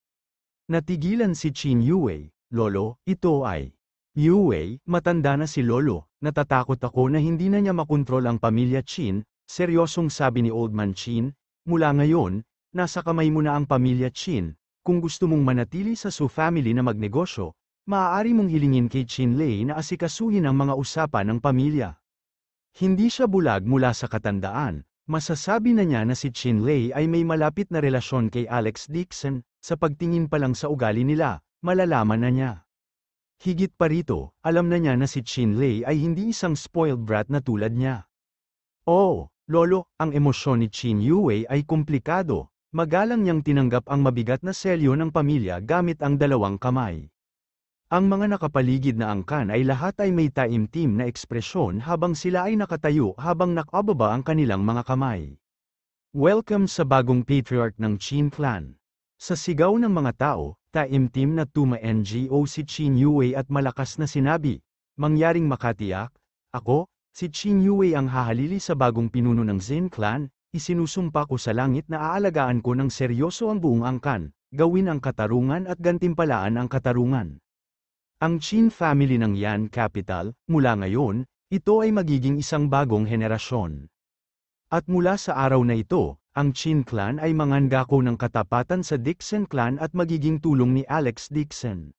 Speaker 2: Natigilan si Chin Yue, "Lolo, ito ay..." "Yue, matanda na si Lolo, natatakot ako na hindi na niya makontrol ang pamilya Chin," seryosong sabi ni Old Man Chin, "Mula ngayon, nasa kamay mo na ang pamilya Chin. Kung gusto mong manatili sa Su family na magnegosyo, maaari mong hilingin kay Chin Lei na asikasuhin ang mga usapan ng pamilya." Hindi siya bulag mula sa katandaan. Masasabi na niya na si Chin Lei ay may malapit na relasyon kay Alex Dixon, sa pagtingin pa lang sa ugali nila, malalaman na niya. Higit pa rito, alam na niya na si Chin Lei ay hindi isang spoiled brat na tulad niya. "Oh, Lolo, ang emosyon ni Chin Yue ay komplikado." Magalang niyang tinanggap ang mabigat na selyo ng pamilya gamit ang dalawang kamay. Ang mga nakapaligid na angkan ay lahat ay may taimtim na ekspresyon habang sila ay nakatayo habang nakababa ang kanilang mga kamay. Welcome sa bagong patriarch ng Chin clan. Sa sigaw ng mga tao, taimtim na tuma-NGO si Chin Yue at malakas na sinabi, "Mangyaring makatiyak, ako, si Chin Yue ang hahalili sa bagong pinuno ng Zin clan, isinusumpa ko sa langit na aalagaan ko ng seryoso ang buong angkan, gawin ang katarungan at gantimpalaan ang katarungan. Ang Chin family ng Yan Capital, mula ngayon, ito ay magiging isang bagong henerasyon. At mula sa araw na ito, ang Chin clan ay mangangako ng katapatan sa Dixon clan at magiging tulong ni Alex Dixon."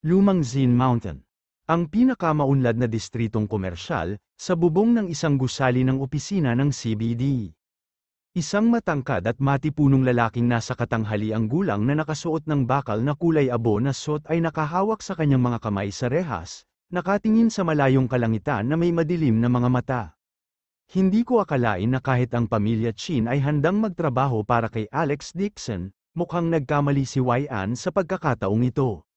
Speaker 2: Lumang Zin Mountain. Ang pinakamaunlad na distritong komersyal, sa bubong ng isang gusali ng opisina ng CBD. Isang matangkad at matipunong lalaking nasa katanghaliang gulang na nakasuot ng bakal na kulay abo na suot ay nakahawak sa kanyang mga kamay sa rehas, nakatingin sa malayong kalangitan na may madilim na mga mata. "Hindi ko akalain na kahit ang pamilya Chin ay handang magtrabaho para kay Alex Dixon," mukhang nagkamali si Yan sa pagkakataong ito.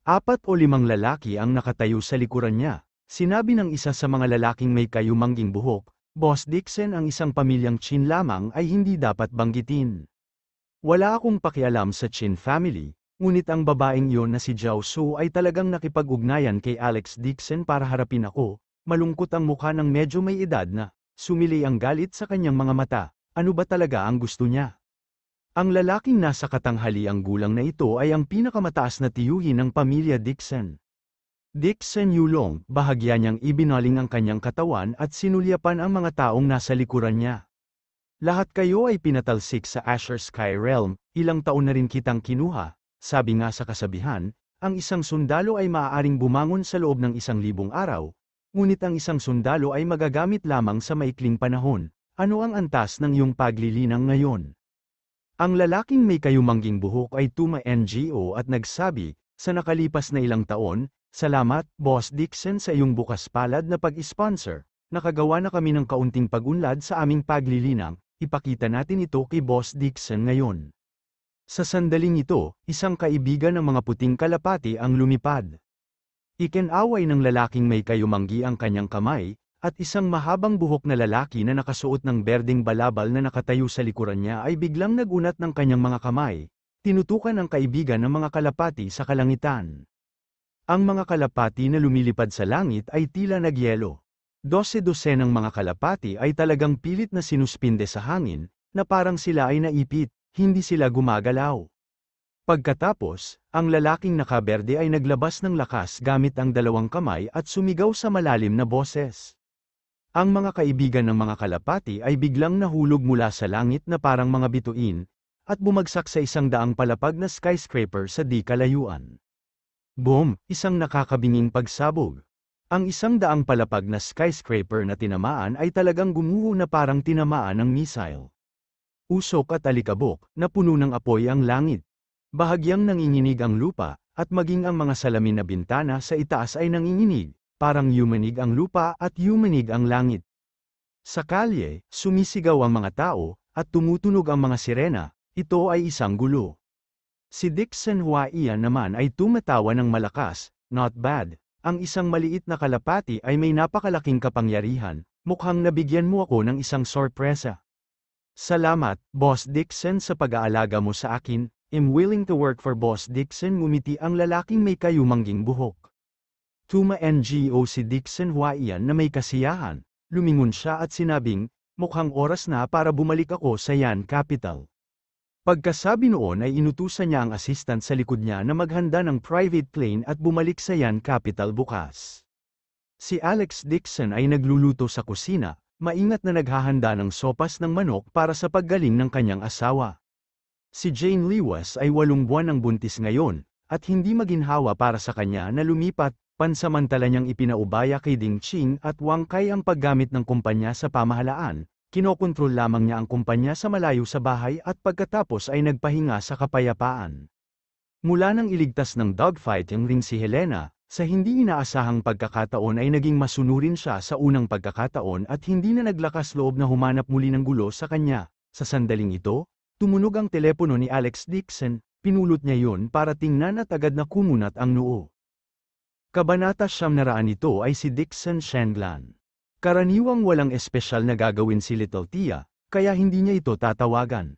Speaker 2: 4 o 5 lalaki ang nakatayo sa likuran niya, sinabi ng isa sa mga lalaking may kayumangging buhok, "Boss Dixon, ang isang pamilyang Chin lamang ay hindi dapat banggitin. Wala akong pakialam sa Chin family," ngunit ang babaeng iyon na si Zhao Su ay talagang nakipag-ugnayan kay Alex Dixon para harapin ako. Malungkot ang mukha ng medyo may edad na, sumili ang galit sa kanyang mga mata. Ano ba talaga ang gusto niya? Ang lalaking nasa katanghaliang gulang na ito ay ang pinakamataas na tiyuhin ng pamilya Dixon. Dixon Yulong, bahagya niyang ibinaling ang kanyang katawan at sinulyapan ang mga taong nasa likuran niya. "Lahat kayo ay pinatalsik sa Asher Sky Realm, ilang taon na rin kitang kinuha." Sabi nga sa kasabihan, ang isang sundalo ay maaaring bumangon sa loob ng 1,000 araw, ngunit ang isang sundalo ay magagamit lamang sa maikling panahon. Ano ang antas ng iyong paglilinang ngayon? Ang lalaking may kayumangging buhok ay tuma-NGO at nagsabi, "Sa nakalipas na ilang taon, salamat, Boss Dixon, sa iyong bukas palad na pag-sponsor. Nakagawa na kami ng kaunting pag-unlad sa aming paglilinang, ipakita natin ito kay Boss Dixon ngayon." Sa sandaling ito, isang kaibigan ng mga puting kalapati ang lumipad. Ikinaway ng lalaking may kayumanggi ang kanyang kamay, at isang mahabang buhok na lalaki na nakasuot ng berdeng balabal na nakatayo sa likuran niya ay biglang nagunat ng kanyang mga kamay. Tinutukan ang kaibigan ng mga kalapati sa kalangitan. Ang mga kalapati na lumilipad sa langit ay tila nagyelo. 12 ng mga kalapati ay talagang pilit na sinuspinde sa hangin, na parang sila ay naipit, hindi sila gumagalaw. Pagkatapos, ang lalaking nakaberde ay naglabas ng lakas gamit ang 2 kamay at sumigaw sa malalim na boses. Ang mga kaibigan ng mga kalapati ay biglang nahulog mula sa langit na parang mga bituin, at bumagsak sa 100 palapag na skyscraper sa di kalayuan. Boom! Isang nakakabinging pagsabog. Ang 100 palapag na skyscraper na tinamaan ay talagang gumuho na parang tinamaan ng missile. Usok at alikabok, na puno ng apoy ang langit. Bahagyang nanginginig ang lupa, at maging ang mga salamin na bintana sa itaas ay nanginginig, parang yumanig ang lupa at yumanig ang langit. Sa kalye, sumisigaw ang mga tao, at tumutunog ang mga sirena. Ito ay isang gulo. Si Dixon Huaiyan naman ay tumatawa ng malakas, "Not bad. Ang isang maliit na kalapati ay may napakalaking kapangyarihan, mukhang nabigyan mo ako ng isang sorpresa." "Salamat, Boss Dixon, sa pag-aalaga mo sa akin. I'm willing to work for Boss Dixon." Ngumiti ang lalaking may kayumangging buhok. Tuma-NGO si Dixon Huaiyan na may kasiyahan. Lumingon siya at sinabing, mukhang oras na para bumalik ako sa Yan Capital. Pagkasabi noon ay inutusan niya ang assistant sa likod niya na maghanda ng private plane at bumalik sa Yan Capital bukas. Si Alex Dixon ay nagluluto sa kusina, maingat na naghahanda ng sopas ng manok para sa paggaling ng kanyang asawa. Si Jane Lewis ay 8 buwan ng buntis ngayon, at hindi maginhawa para sa kanya na lumipat, pansamantala niyang ipinaubaya kay Ding Ching at Wang Kai ang paggamit ng kumpanya sa pamahalaan. Kinokontrol lamang niya ang kumpanya sa malayo sa bahay at pagkatapos ay nagpahinga sa kapayapaan. Mula nang iligtas ng dogfighting ring si Helena, sa hindi inaasahang pagkakataon ay naging masunurin siya sa unang pagkakataon at hindi na naglakas loob na humanap muli ng gulo sa kanya. Sa sandaling ito, tumunog ang telepono ni Alex Dixon, pinulot niya yun para tingnan at agad na kumunat ang noo. Kabanata 900 ito ay si Dixon Shenlan. Karaniwang walang espesyal na gagawin si Little Tia, kaya hindi niya ito tatawagan.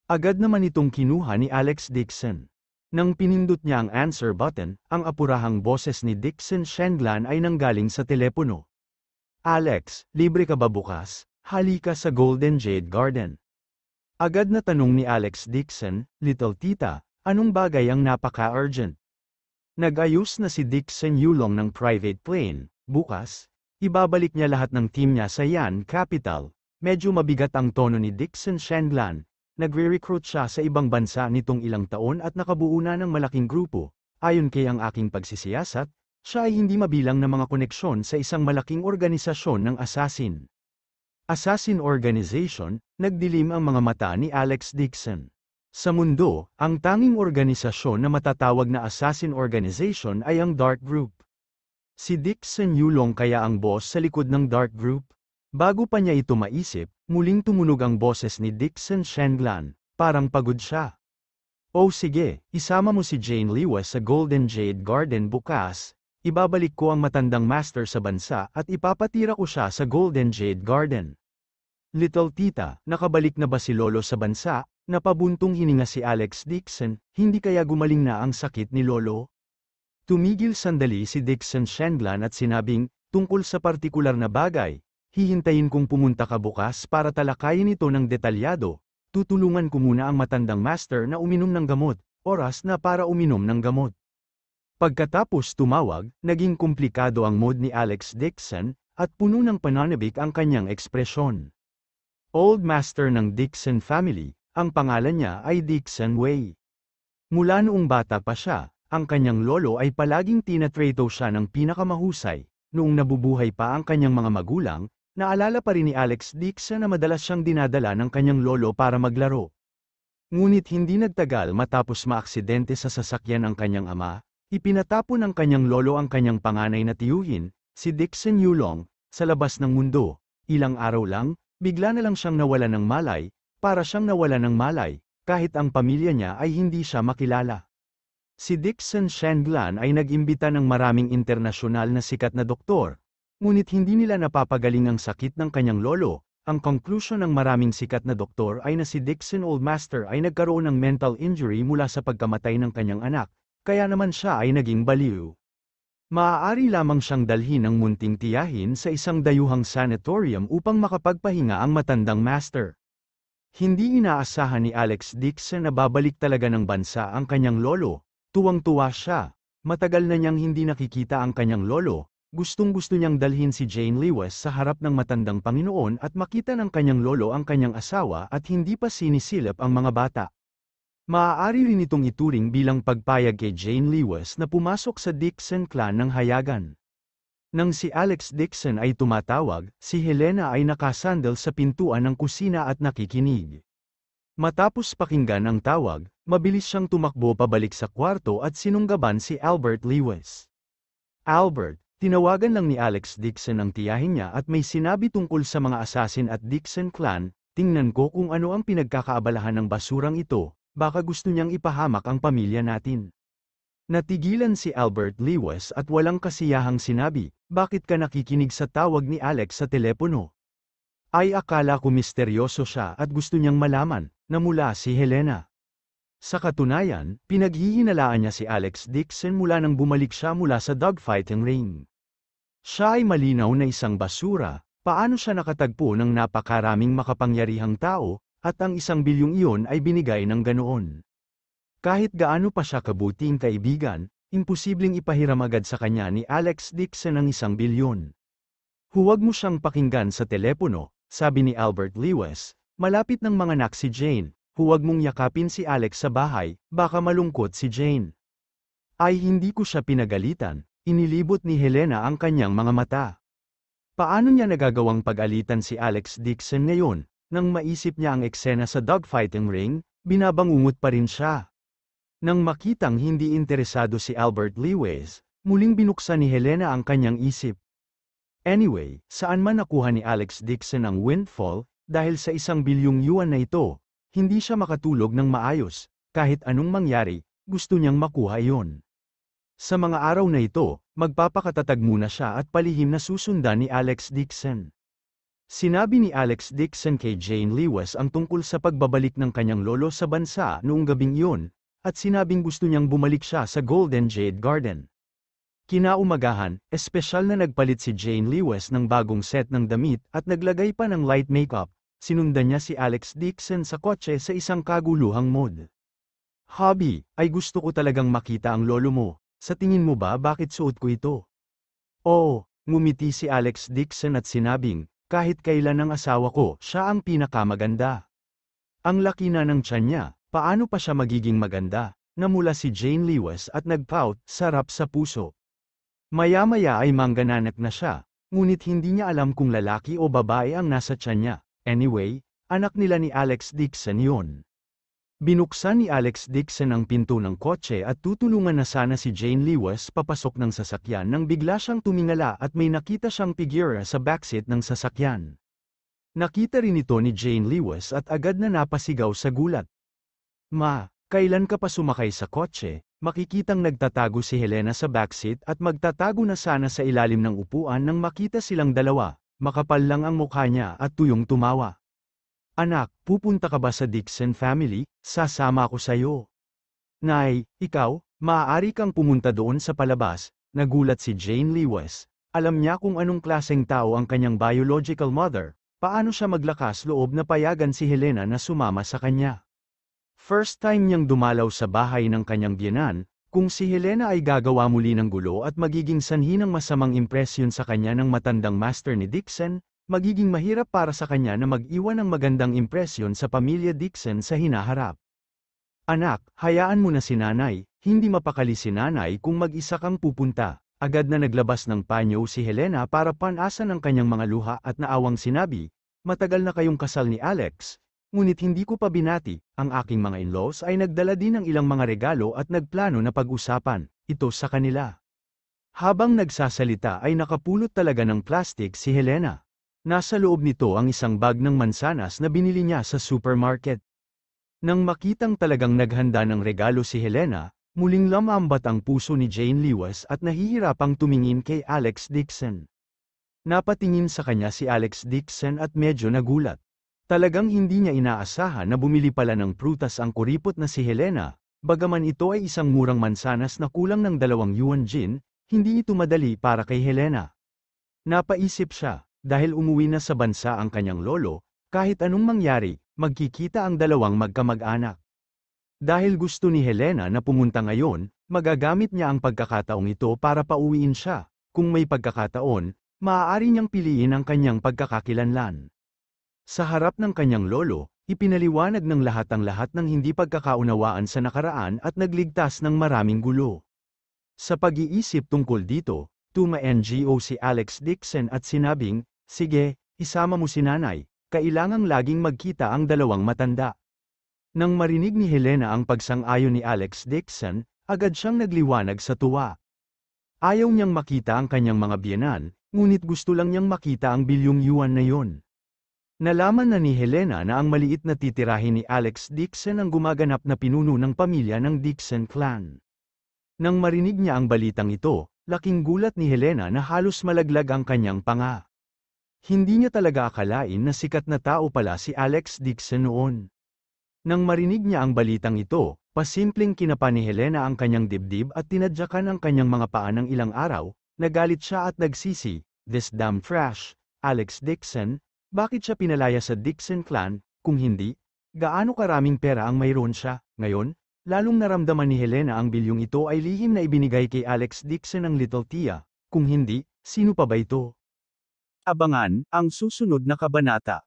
Speaker 2: Agad naman itong kinuha ni Alex Dixon. Nang pinindot niya ang answer button, ang apurahang boses ni Dixon Shenlan ay nanggaling sa telepono. Alex, libre ka ba bukas? Halika sa Golden Jade Garden. Agad na tanong ni Alex Dixon, Little Tita, anong bagay ang napaka-urgent? Nag-ayos na si Dixon Yulong ng private plane, bukas. Ibabalik niya lahat ng team niya sa Yan Capital. Medyo mabigat ang tono ni Dixon Shenlan. Nagre-recruit siya sa ibang bansa nitong ilang taon at nakabuo na ng malaking grupo. Ayon kay ang aking pagsisiyasat, siya ay hindi mabilang na mga koneksyon sa isang malaking organisasyon ng assassin. Assassin Organization, nagdilim ang mga mata ni Alex Dixon. Sa mundo, ang tanging organisasyon na matatawag na assassin organization ay ang Dark Group. Si Dixon Yulong kaya ang boss sa likod ng Dark Group? Bago pa niya ito maisip, muling tumunog ang boses ni Dixon Shenlan, parang pagod siya. Oh sige, isama mo si Jane Lewis sa Golden Jade Garden bukas, ibabalik ko ang matandang master sa bansa at ipapatira ko siya sa Golden Jade Garden. Little Tita, nakabalik na ba si Lolo sa bansa? Napabuntong hininga si Alex Dixon, hindi kaya gumaling na ang sakit ni Lolo? Tumigil sandali si Dixon Shenlan at sinabing, tungkol sa partikular na bagay, hihintayin kong pumunta ka bukas para talakayin ito ng detalyado, tutulungan ko muna ang matandang master na uminom ng gamot, oras na para uminom ng gamot. Pagkatapos tumawag, naging komplikado ang mood ni Alex Dixon, at puno ng pananabik ang kanyang ekspresyon. Old master ng Dixon family, ang pangalan niya ay Dixon Wei. Mula noong bata pa siya, ang kanyang lolo ay palaging tinatrato siya ng pinakamahusay. Noong nabubuhay pa ang kanyang mga magulang, naalala pa rin ni Alex Dixon na madalas siyang dinadala ng kanyang lolo para maglaro. Ngunit hindi nagtagal matapos maaksidente sa sasakyan ang kanyang ama, ipinatapon ng kanyang lolo ang kanyang panganay na tiyuhin, si Dixon Yulong, sa labas ng mundo. Ilang araw lang, bigla na lang siyang nawala ng malay, para siyang nawala ng malay, kahit ang pamilya niya ay hindi siya makilala. Si Dixon Shenlan ay nag-imbita ng maraming internasyonal na sikat na doktor, ngunit hindi nila napapagaling ang sakit ng kanyang lolo. Ang conclusion ng maraming sikat na doktor ay na si Dixon Old Master ay nagkaroon ng mental injury mula sa pagkamatay ng kanyang anak, kaya naman siya ay naging baliw. Maaari lamang siyang dalhin ng munting tiyahin sa isang dayuhang sanatorium upang makapagpahinga ang matandang master. Hindi inaasahan ni Alex Dixon na babalik talaga ng bansa ang kanyang lolo. Tuwang-tuwa siya. Matagal na niyang hindi nakikita ang kanyang lolo. Gustong-gusto niyang dalhin si Jane Lewis sa harap ng matandang Panginoon at makita ng kanyang lolo ang kanyang asawa at hindi pa sinisilip ang mga bata. Maaari rin itong ituring bilang pagpayag kay Jane Lewis na pumasok sa Dixon clan ng hayagan. Nang si Alex Dixon ay tumatawag, si Helena ay nakasandal sa pintuan ng kusina at nakikinig. Matapos pakinggan ang tawag, mabilis siyang tumakbo pabalik sa kwarto at sinunggaban si Albert Lewis. Albert, tinawagan lang ni Alex Dixon ang tiyahin niya at may sinabi tungkol sa mga assassin at Dixon clan, tingnan ko kung ano ang pinagkakaabalahan ng basurang ito, baka gusto niyang ipahamak ang pamilya natin. Natigilan si Albert Lewis at walang kasiyahang sinabi, bakit ka nakikinig sa tawag ni Alex sa telepono? Ay akala ko misteryoso siya at gusto niyang malaman, na mula si Helena. Sa katunayan, pinaghihinalaan niya si Alex Dixon mula nang bumalik siya mula sa dogfighting ring. Siya ay malinaw na isang basura, Paano siya nakatagpo ng napakaraming makapangyarihang tao, at ang 1 bilyong iyon ay binigay ng ganoon? Kahit gaano pa siya kabuting kaibigan, imposibleng ipahiram agad sa kanya ni Alex Dixon ang 1 bilyon. Huwag mo siyang pakinggan sa telepono, sabi ni Albert Lewis, malapit ng manganak si Jane, huwag mong yakapin si Alex sa bahay, baka malungkot si Jane. Ay hindi ko siya pinagalitan, inilibot ni Helena ang kanyang mga mata. Paano niya nagagawang pag-alitan si Alex Dixon ngayon? Nang maisip niya ang eksena sa dogfighting ring, binabangungot pa rin siya. Nang makitang hindi interesado si Albert Lewis, muling binuksan ni Helena ang kanyang isip. Anyway, saan man nakuha ni Alex Dixon ang windfall, dahil sa 1 bilyong yuan na ito, hindi siya makatulog ng maayos, kahit anong mangyari, gusto niyang makuha iyon. Sa mga araw na ito, magpapakatatag muna siya at palihim na susundan ni Alex Dixon. Sinabi ni Alex Dixon kay Jane Lewis ang tungkol sa pagbabalik ng kanyang lolo sa bansa noong gabing iyon, at sinabing gusto niyang bumalik siya sa Golden Jade Garden. Kinaumagahan, espesyal na nagpalit si Jane Lewis ng bagong set ng damit at naglagay pa ng light makeup, sinundan niya si Alex Dixon sa kotse sa isang kaguluhang mood. Hobby, ay gusto ko talagang makita ang lolo mo. Sa tingin mo ba bakit suot ko ito? Oo, ngumiti si Alex Dixon at sinabing, kahit kailan ang asawa ko, siya ang pinakamaganda. Ang laki na ng tiyan niya, paano pa siya magiging maganda? Namula si Jane Lewis at nagpout, sarap sa puso. Maya-maya ay manggananak na siya, ngunit hindi niya alam kung lalaki o babae ang nasa tiyan niya. Anyway, anak nila ni Alex Dixon yon. Binuksan ni Alex Dixon ang pinto ng kotse at tutulungan na sana si Jane Lewis papasok ng sasakyan nang bigla siyang tumingala at may nakita siyang figura sa backseat ng sasakyan. Nakita rin ito ni Jane Lewis at agad na napasigaw sa gulat. Ma, kailan ka pa sumakay sa kotse? Makikitang nagtatago si Helena sa backseat at magtatago na sana sa ilalim ng upuan nang makita silang dalawa, makapal lang ang mukha niya at tuyong tumawa. Anak, pupunta ka ba sa Dixon family? Sasama ako sa'yo. Nay, ikaw, maaari kang pumunta doon sa palabas, nagulat si Jane Lewis. Alam niya kung anong klaseng tao ang kanyang biological mother, paano siya maglakas loob na payagan si Helena na sumama sa kanya. First time niyang dumalaw sa bahay ng kanyang biyenan, kung si Helena ay gagawa muli ng gulo at magiging sanhi ng masamang impresyon sa kanya ng matandang master ni Dixon, magiging mahirap para sa kanya na mag-iwan ng magandang impresyon sa pamilya Dixon sa hinaharap. Anak, hayaan mo na si nanay, hindi mapakali si nanay kung mag-isa kang pupunta. Agad na naglabas ng panyo si Helena para panasan ang kanyang mga luha at naawang sinabi, matagal na kayong kasal ni Alex, ngunit hindi ko pa binati, ang aking mga in-laws ay nagdala din ng ilang mga regalo at nagplano na pag-usapan, ito sa kanila. Habang nagsasalita ay nakapulot talaga ng plastic si Helena. Nasa loob nito ang isang bag ng mansanas na binili niya sa supermarket. Nang makitang talagang naghanda ng regalo si Helena, muling lamambat ang puso ni Jane Lewis at nahihirapang tumingin kay Alex Dixon. Napatingin sa kanya si Alex Dixon at medyo nagulat. Talagang hindi niya inaasahan na bumili pala ng prutas ang kuripot na si Helena, bagaman ito ay isang murang mansanas na kulang ng 2 yuan din, hindi ito madali para kay Helena. Napaisip siya. Dahil umuwi na sa bansa ang kanyang lolo, kahit anong mangyari, magkikita ang dalawang magkamag-anak. Dahil gusto ni Helena na pumunta ngayon, magagamit niya ang pagkakataong ito para pauwiin siya. Kung may pagkakataon, maaari niyang piliin ang kanyang pagkakakilanlan. Sa harap ng kanyang lolo, ipinaliwanag ng lahat ang lahat ng hindi pagkakaunawaan sa nakaraan at nagligtas ng maraming gulo. Sa pag-iisip tungkol dito, tuma-NGO si Alex Dixon at sinabing, sige, isama mo si nanay, kailangang laging magkita ang dalawang matanda. Nang marinig ni Helena ang pagsang-ayon ni Alex Dixon, agad siyang nagliwanag sa tuwa. Ayaw niyang makita ang kanyang mga biyenan, ngunit gusto lang niyang makita ang 1 bilyong yuan na yon. Nalaman na ni Helena na ang maliit na titirahin ni Alex Dixon ang gumaganap na pinuno ng pamilya ng Dixon clan. Nang marinig niya ang balitang ito, laking gulat ni Helena na halos malaglag ang kanyang panga. Hindi niya talaga akalain na sikat na tao pala si Alex Dixon noon. Nang marinig niya ang balitang ito, pasimpleng kinapa ni Helena ang kanyang dibdib at tinadyakan ang kanyang mga paa ng ilang araw, nagalit siya at nagsisi, this damn trash, Alex Dixon, bakit siya pinalaya sa Dixon clan, kung hindi, gaano karaming pera ang mayroon siya, ngayon, lalong naramdaman ni Helena ang bilyong ito ay lihim na ibinigay kay Alex Dixon ng Little Tia, kung hindi, sino pa ba ito?
Speaker 1: Abangan ang susunod na kabanata.